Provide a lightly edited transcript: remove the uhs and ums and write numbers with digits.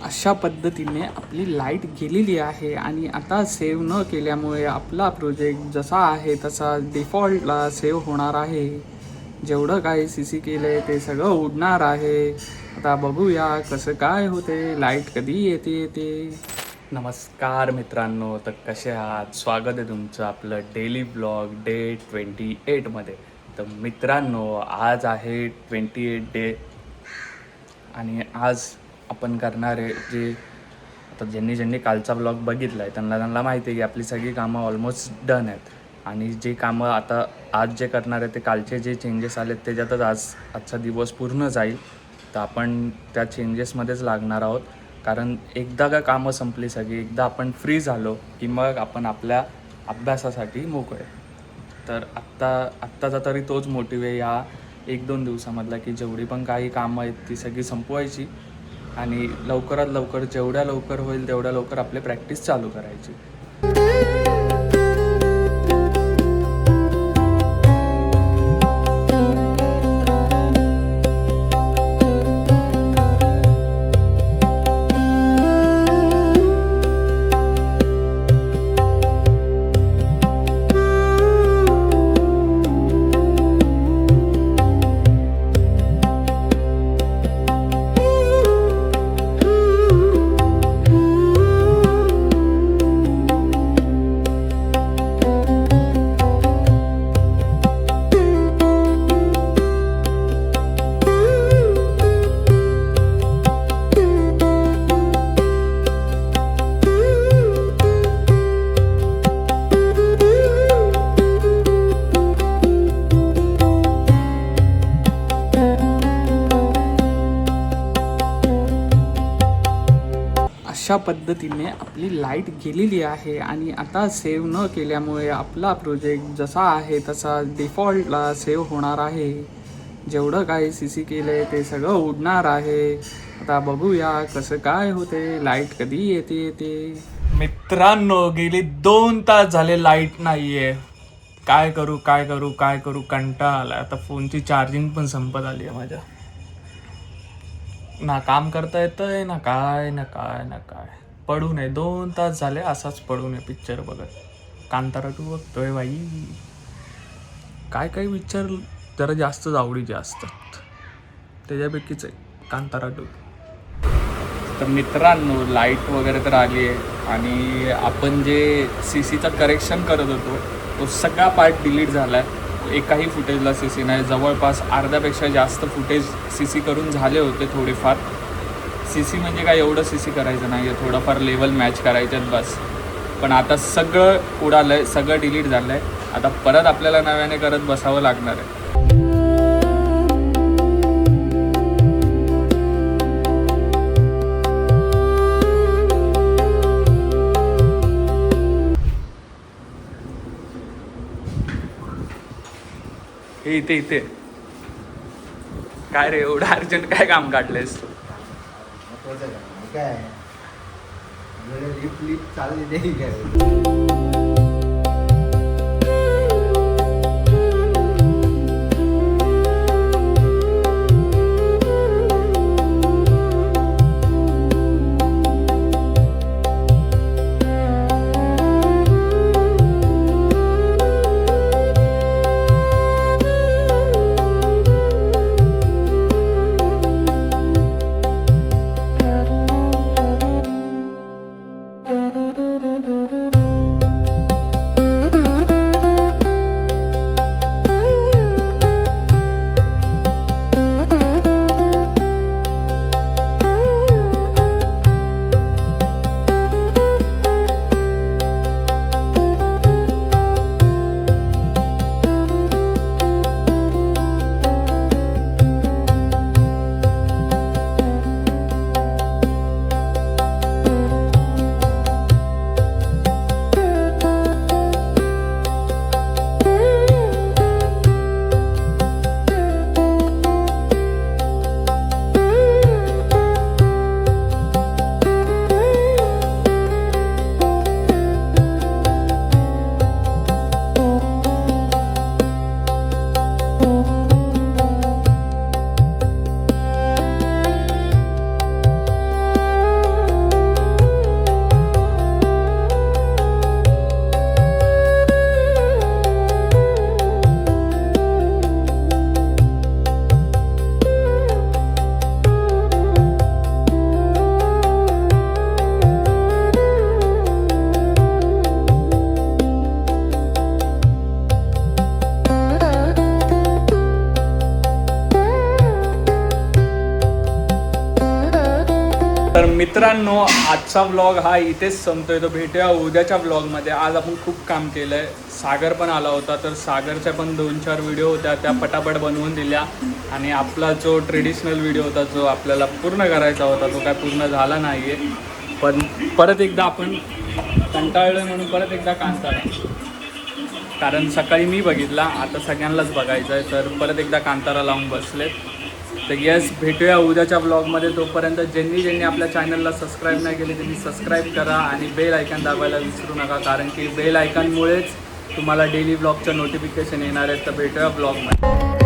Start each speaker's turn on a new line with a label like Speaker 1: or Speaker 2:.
Speaker 1: अशा पद्धतीने आपली लाईट गेलेली आहे आणि आता सेव्ह न केल्यामुळे आपला प्रोजेक्ट जसा आहे तसा डिफॉल्टला सेव्ह होणार आहे. जेवढं काही सी सी केलं आहे ते सगळं उडणार आहे. आता बघूया कसं काय होते, लाईट कधी येते. नमस्कार मित्रांनो, तर कसे आहात? स्वागत आहे तुमचं आपलं डेली ब्लॉग डे 28मध्ये. तर मित्रांनो, आज आहे 28 डे आणि आज आपण करणारे जे आता ज्यांनी कालचा ब्लॉग बघितला आहे त्यांना माहिती आहे की आपली सगळी कामं ऑलमोस्ट डन आहेत आणि जे कामं आता आज जे करणार आहे ते कालचे जे चेंजेस आलेत त्याच्यातच आजचा दिवस पूर्ण जाईल. तर आपण त्या चेंजेसमध्येच लागणार आहोत, कारण एकदा का कामं संपली सगळी, एकदा आपण फ्री झालो की मग आपण आपल्या अभ्यासासाठी मोकळे. तर आत्ताचा तरी तोच मोटिव्ह आहे या 1-2 दिवसामधला की जेवढी पण काही कामं आहेत ती सगळी संपवायची आणि लवकरात लवकर, जेवढ्या लवकर होईल तेवढ्या लवकर आपली प्रॅक्टिस चालू करायची. अशा पद्धतीने आपली लाईट गेलेली आहे आणि आता सेव्ह न केल्यामुळे आपला प्रोजेक्ट जसा आहे तसा डिफॉल्टला सेव्ह होणार आहे. जेवढं काही सी सी केलं आहे ते सगळं उडणार आहे. आता बघूया कसं काय होते, लाईट कधी येते. मित्रांनो, गेली 2 तास झाले लाईट नाही आहे. काय करू कंटाळा आला. आता फोनची चार्जिंग पण संपत आली आहे माझ्या. ना काम करता येतंय ना काय पडू नये. 2 तास झाले असाच पडू नये पिक्चर बघत. कांतारा 2 बघतोय बाई. काय पिक्चर जरा जास्तच आवडीचे असतात, त्याच्यापैकीच आहे कांतारा 2. तर मित्रांनो, लाईट वगैरे तर आली आहे आणि आपण जे सी सीचं करेक्शन करत होतो तो सगळा पार्ट डिलीट झाला आहे. एकाही फुटेजला सी सी नाही. जवळपास अर्ध्यापेक्षा जास्त फुटेज सी सी करून झाले होते थोडेफार. सी सी म्हणजे काय एवढं सी सी करायचं नाही आहे, थोडंफार लेवल मॅच करायच्यात बस. पण आता सगळं उडालं आहे, सगळं डिलीट झालं आहे. आता परत आपल्याला नव्याने करत बसावं लागणार आहे. इथे काय रे, एवढं अर्जंट काय काम काढलेस?
Speaker 2: काय लिफ्ट चालली काय?
Speaker 1: तर मित्रांनो, आजचा व्लॉग हा इथेच संपतोय. तो भेटूया उद्याच्या व्लॉगमध्ये. आज आपण खूप काम केलं आहे. सागर पण आला होता, तर सागरच्या पण 2-4 व्हिडिओ होत्या, त्या पटापट बनवून दिल्या. आणि आपला जो ट्रेडिशनल व्हिडिओ होता, जो आपल्याला पूर्ण करायचा होता, तो काय पूर्ण झाला नाही आहे. पण परत एकदा आपण कंटाळलो म्हणून परत एकदा कांतारा, कारण सकाळी मी बघितला, आता सगळ्यांनाच बघायचं आहे, तर परत एकदा कांतारा लावून बसलेत. तर येस, भेटूया उद्याच्या ब्लॉगमध्ये. तोपर्यंत ज्यांनी आपल्या चॅनलला सबस्क्राईब नाही केले त्यांनी सबस्क्राईब करा आणि बेल आयकॉन दाबायला विसरू नका, कारण की बेल आयकॉनमुळेच तुम्हाला डेली ब्लॉगचं नोटिफिकेशन येणार आहे. तर भेटूया ब्लॉगमध्ये.